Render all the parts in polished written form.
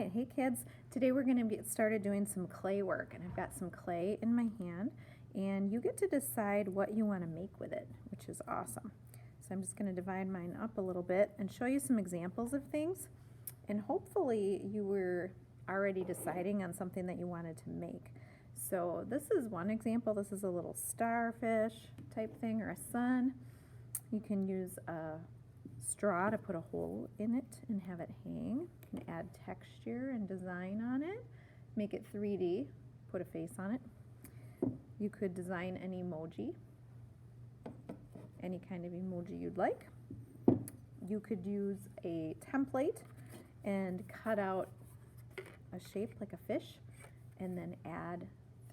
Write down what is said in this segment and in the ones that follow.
right, hey kids, today we're going to get started doing some clay work, and I've got some clay in my hand, and you get to decide what you want to make with it, which is awesome. So I'm just going to divide mine up a little bit and show you some examples of things, and hopefully you were already deciding on something that you wanted to make. So this is one example. This is a little starfish type thing, or a sun. You can use a straw to put a hole in it and have it hang. You can add texture and design on it, make it 3D, put a face on it. You could design an emoji, any kind of emoji you'd like. You could use a template and cut out a shape like a fish and then add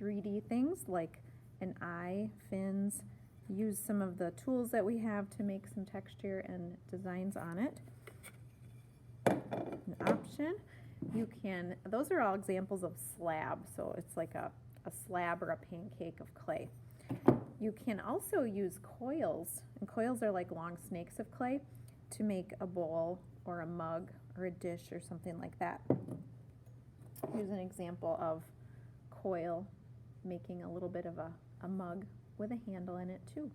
3D things like an eye, fins. Use some of the tools that we have to make some texture and designs on it. An option, you can, those are all examples of slab, so it's like a slab or a pancake of clay. You can also use coils, and coils are like long snakes of clay, to make a bowl or a mug or a dish or something like that. Here's an example of coil making a little bit of a mug with a handle in it too,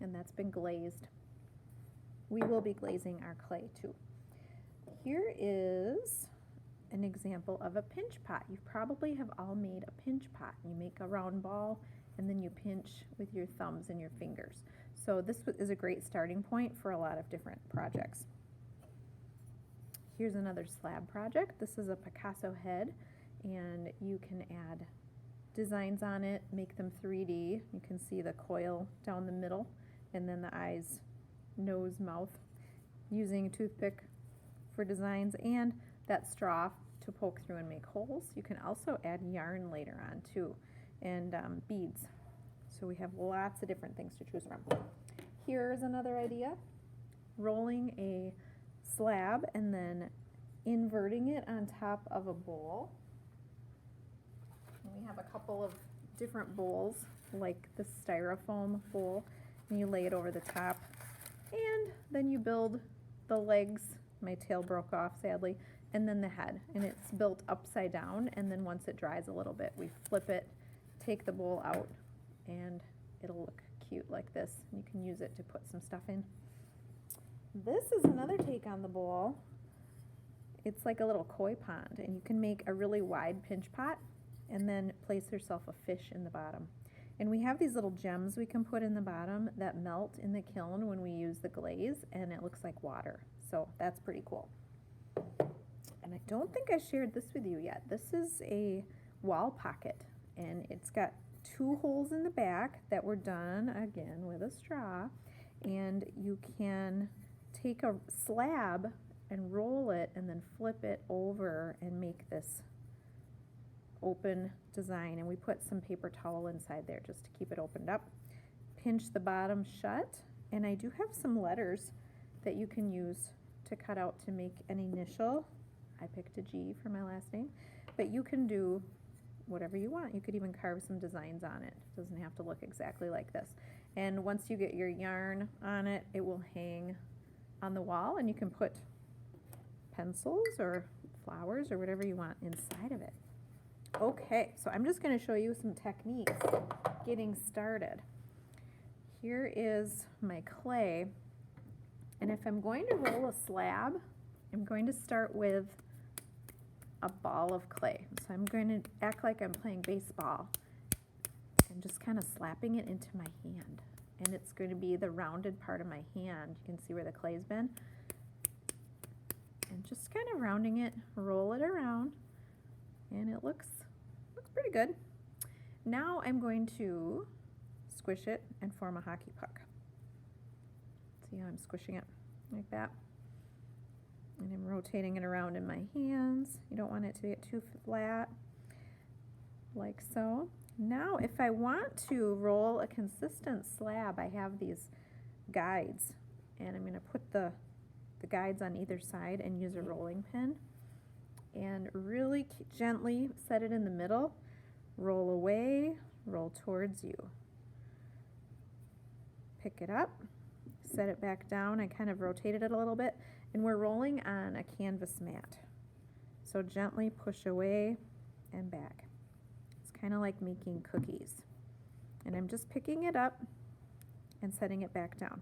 and that's been glazed. We will be glazing our clay too. Here is an example of a pinch pot. You probably have all made a pinch pot. You make a round ball and then you pinch with your thumbs and your fingers. So this is a great starting point for a lot of different projects. Here's another slab project. This is a Picasso head, and you can add designs on it, make them 3D. You can see the coil down the middle, and then the eyes, nose, mouth, using a toothpick for designs, and that straw to poke through and make holes. You can also add yarn later on too, and beads. So we have lots of different things to choose from. Here's another idea: rolling a slab and then inverting it on top of a bowl. And we have a couple of different bowls, like the styrofoam bowl, and you lay it over the top, and then you build the legs. My tail broke off, sadly, and then the head, and it's built upside down, and then once it dries a little bit, we flip it, take the bowl out, and it'll look cute like this. You can use it to put some stuff in. This is another take on the bowl. It's like a little koi pond, and you can make a really wide pinch pot and then place yourself a fish in the bottom. And we have these little gems we can put in the bottom that melt in the kiln when we use the glaze, and it looks like water. So that's pretty cool. And I don't think I shared this with you yet. This is a wall pocket, and it's got 2 holes in the back that were done, again, with a straw. And you can take a slab and roll it and then flip it over and make this open design, and we put some paper towel inside there just to keep it opened up. Pinch the bottom shut, and I do have some letters that you can use to cut out to make an initial. I picked a G for my last name, but you can do whatever you want. You could even carve some designs on it. It doesn't have to look exactly like this. And once you get your yarn on it, it will hang on the wall, and you can put pencils or flowers or whatever you want inside of it. Okay, so I'm just going to show you some techniques getting started. Here is my clay, and if I'm going to roll a slab, I'm going to start with a ball of clay. So I'm going to act like I'm playing baseball and just kind of slapping it into my hand. And it's going to be the rounded part of my hand. You can see where the clay's been. And just kind of rounding it, roll it around, and it looks pretty good. Now I'm going to squish it and form a hockey puck. See how I'm squishing it like that? And I'm rotating it around in my hands. You don't want it to get too flat, like so. Now if I want to roll a consistent slab, I have these guides, and I'm going to put the guides on either side and use a rolling pin and really gently set it in the middle, roll away, roll towards you. Pick it up, set it back down. I kind of rotated it a little bit, and we're rolling on a canvas mat. So gently push away and back. It's kind of like making cookies. And I'm just picking it up and setting it back down.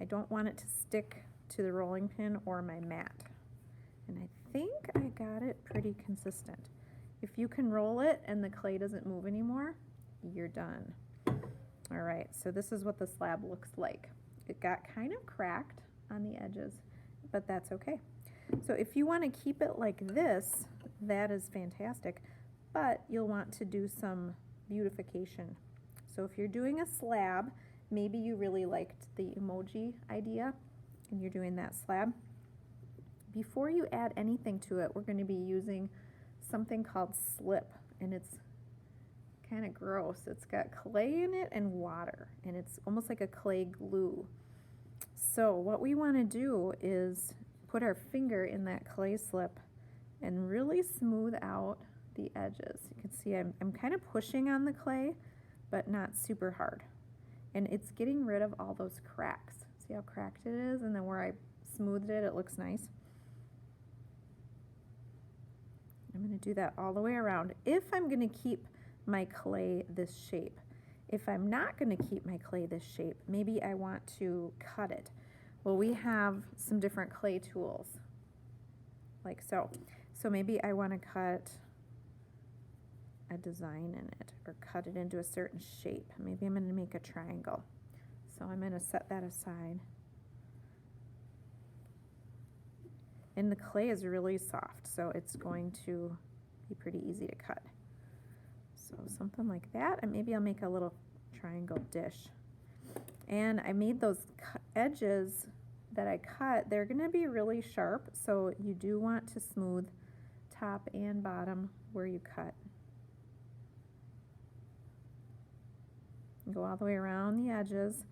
I don't want it to stick to the rolling pin or my mat. And I think I got it pretty consistent. If you can roll it and the clay doesn't move anymore, you're done. All right, so this is what the slab looks like. It got kind of cracked on the edges, but that's okay. So if you want to keep it like this, that is fantastic, but you'll want to do some beautification. So if you're doing a slab, maybe you really liked the emoji idea and you're doing that slab. Before you add anything to it, we're going to be using something called slip, and it's kind of gross. It's got clay in it and water, and it's almost like a clay glue. So what we want to do is put our finger in that clay slip and really smooth out the edges. You can see I'm kind of pushing on the clay, but not super hard. And it's getting rid of all those cracks. See how cracked it is? And then where I smoothed it, it looks nice. I'm going to do that all the way around if I'm going to keep my clay this shape. If I'm not going to keep my clay this shape, maybe I want to cut it. Well, we have some different clay tools, like so. So maybe I want to cut a design in it or cut it into a certain shape. Maybe I'm going to make a triangle. So I'm going to set that aside. And the clay is really soft, so it's going to be pretty easy to cut. So something like that, and maybe I'll make a little triangle dish. And I made those edges that I cut, they're going to be really sharp, so you do want to smooth top and bottom where you cut. Go all the way around the edges.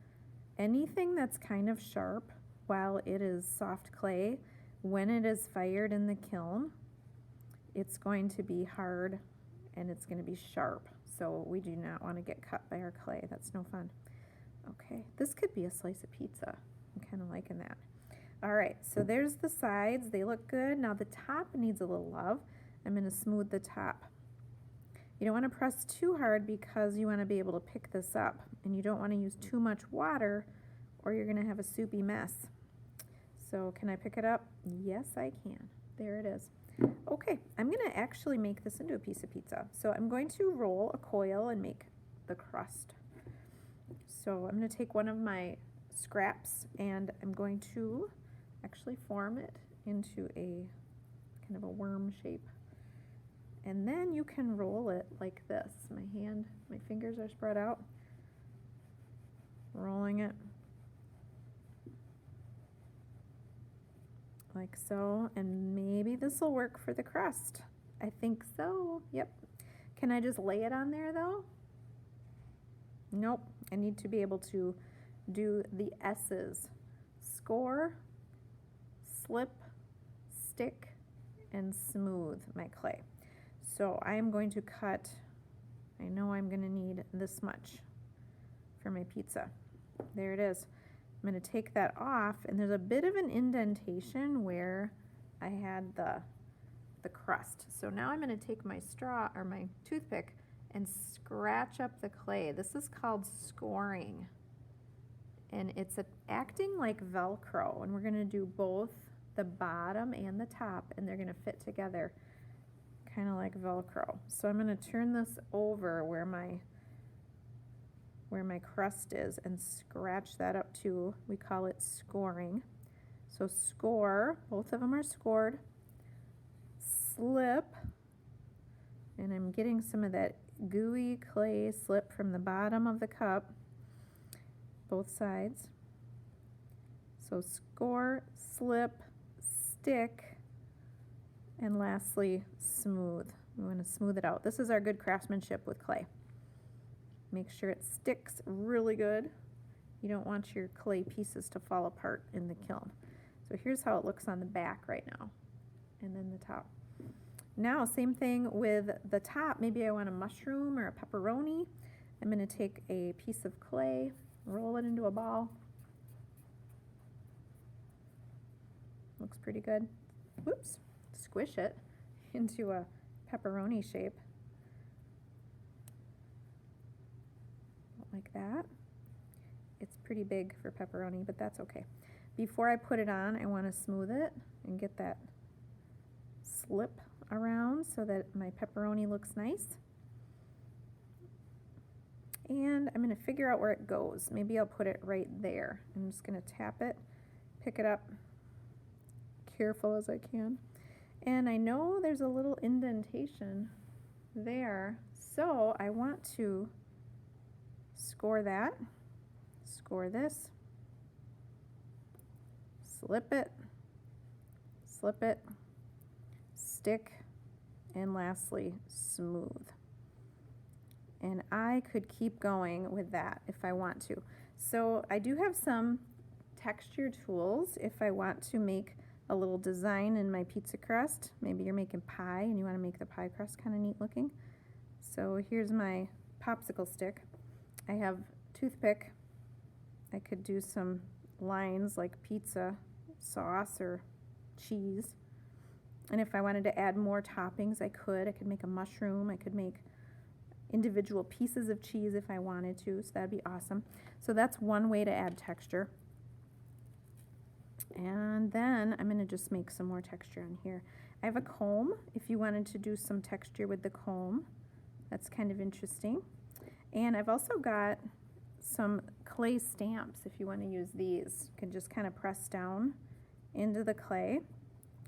Anything that's kind of sharp while it is soft clay, when it is fired in the kiln, it's going to be hard and it's going to be sharp. So we do not want to get cut by our clay. That's no fun. Okay, this could be a slice of pizza. I'm kind of liking that. All right, so there's the sides. They look good. Now the top needs a little love. I'm going to smooth the top. You don't want to press too hard because you want to be able to pick this up, and you don't want to use too much water or you're going to have a soupy mess. So can I pick it up? Yes, I can. There it is. Okay, I'm going to actually make this into a piece of pizza. So I'm going to roll a coil and make the crust. So I'm going to take one of my scraps and I'm going to actually form it into a kind of a worm shape. And then you can roll it like this. My fingers are spread out. Rolling it like so, and maybe this will work for the crust. I think so. Yep. Can I just lay it on there though? Nope. I need to be able to do the S's. Score, slip, stick, and smooth my clay. So I am going to cut, I know I'm going to need this much for my pizza. There it is. I'm going to take that off, and there's a bit of an indentation where I had the crust. So now I'm going to take my straw or my toothpick and scratch up the clay. This is called scoring, and it's acting like Velcro, and we're going to do both the bottom and the top, and they're going to fit together kind of like Velcro. So I'm going to turn this over where my crust is and scratch that up too. We call it scoring. So score, both of them are scored. Slip, and I'm getting some of that gooey clay slip from the bottom of the cup, both sides. So score, slip, stick, and lastly smooth. We want to smooth it out. This is our good craftsmanship with clay. Make sure it sticks really good. You don't want your clay pieces to fall apart in the kiln. So here's how it looks on the back right now, and then the top. Now, same thing with the top. Maybe I want a mushroom or a pepperoni. I'm going to take a piece of clay, roll it into a ball. Looks pretty good. Whoops, squish it into a pepperoni shape. Like that. It's pretty big for pepperoni, but that's okay. Before I put it on, I want to smooth it and get that slip around so that my pepperoni looks nice. And I'm going to figure out where it goes. Maybe I'll put it right there. I'm just going to tap it, pick it up, careful as I can. And I know there's a little indentation there, so I want to score that, score this, slip it, stick, and lastly, smooth. And I could keep going with that if I want to. So I do have some texture tools if I want to make a little design in my pizza crust. Maybe you're making pie and you want to make the pie crust kind of neat looking. So here's my popsicle stick. I have toothpick. I could do some lines like pizza sauce or cheese. And if I wanted to add more toppings, I could make a mushroom. I could make individual pieces of cheese if I wanted to, so that'd be awesome. So that's one way to add texture. And then I'm going to just make some more texture on here. I have a comb if you wanted to do some texture with the comb. That's kind of interesting. And I've also got some clay stamps if you want to use these. You can just kind of press down into the clay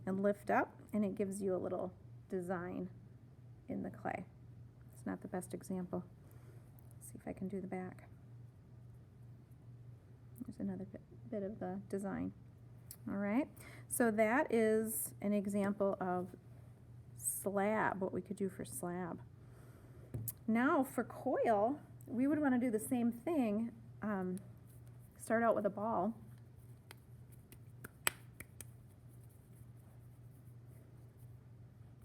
and lift up, and it gives you a little design in the clay. It's not the best example. Let's see if I can do the back. There's another bit of the design. All right, so that is an example of slab, what we could do for slab. Now for coil, we would want to do the same thing. Start out with a ball.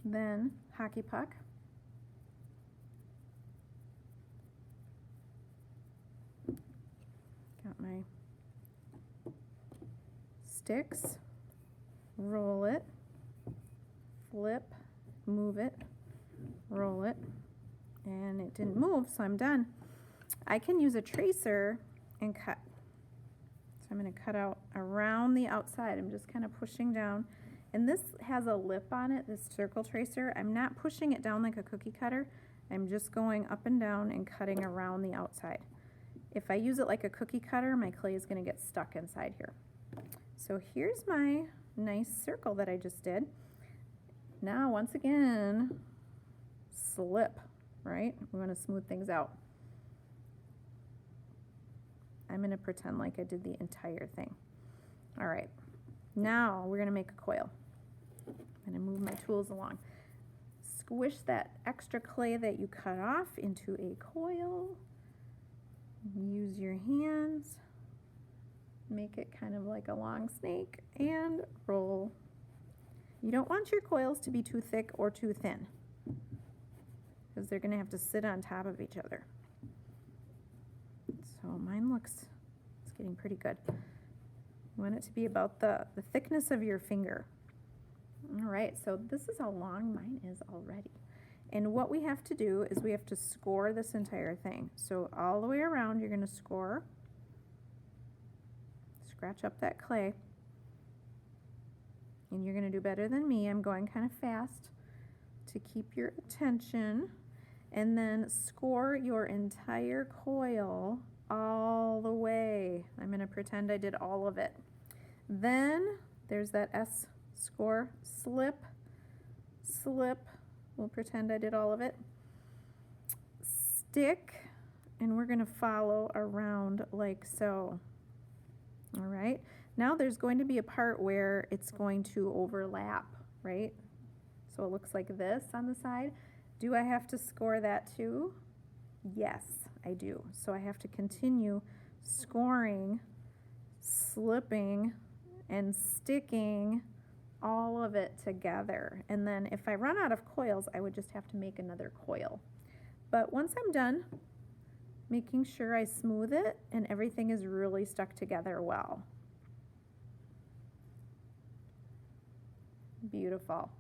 Then hockey puck. Got my sticks, roll it, flip, move it, roll it, and it didn't move, so I'm done. I can use a tracer and cut. So I'm going to cut out around the outside. I'm just kind of pushing down. And this has a lip on it, this circle tracer. I'm not pushing it down like a cookie cutter. I'm just going up and down and cutting around the outside. If I use it like a cookie cutter, my clay is going to get stuck inside here. So here's my nice circle that I just did. Now, once again, slip, right? We want to smooth things out. I'm going to pretend like I did the entire thing. All right, now we're going to make a coil. I'm going to move my tools along. Squish that extra clay that you cut off into a coil. Use your hands. Make it kind of like a long snake and roll. You don't want your coils to be too thick or too thin because they're going to have to sit on top of each other. So mine looks, it's getting pretty good. You want it to be about the thickness of your finger. All right, so this is how long mine is already. And what we have to do is we have to score this entire thing. So all the way around, you're going to score. Scratch up that clay. And you're going to do better than me. I'm going kind of fast to keep your attention. And then score your entire coil all the way. I'm going to pretend I did all of it. Then there's that S score, slip, slip. We'll pretend I did all of it. Stick, and we're going to follow around like so. All right. Now there's going to be a part where it's going to overlap, right? So it looks like this on the side. Do I have to score that too? Yes, I do. So I have to continue scoring, slipping, and sticking all of it together. And then if I run out of coils, I would just have to make another coil. But once I'm done, making sure I smooth it and everything is really stuck together well. Beautiful.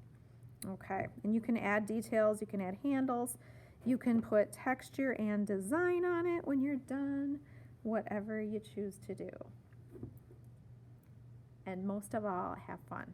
Okay, and you can add details, you can add handles, you can put texture and design on it when you're done, whatever you choose to do. And most of all, have fun.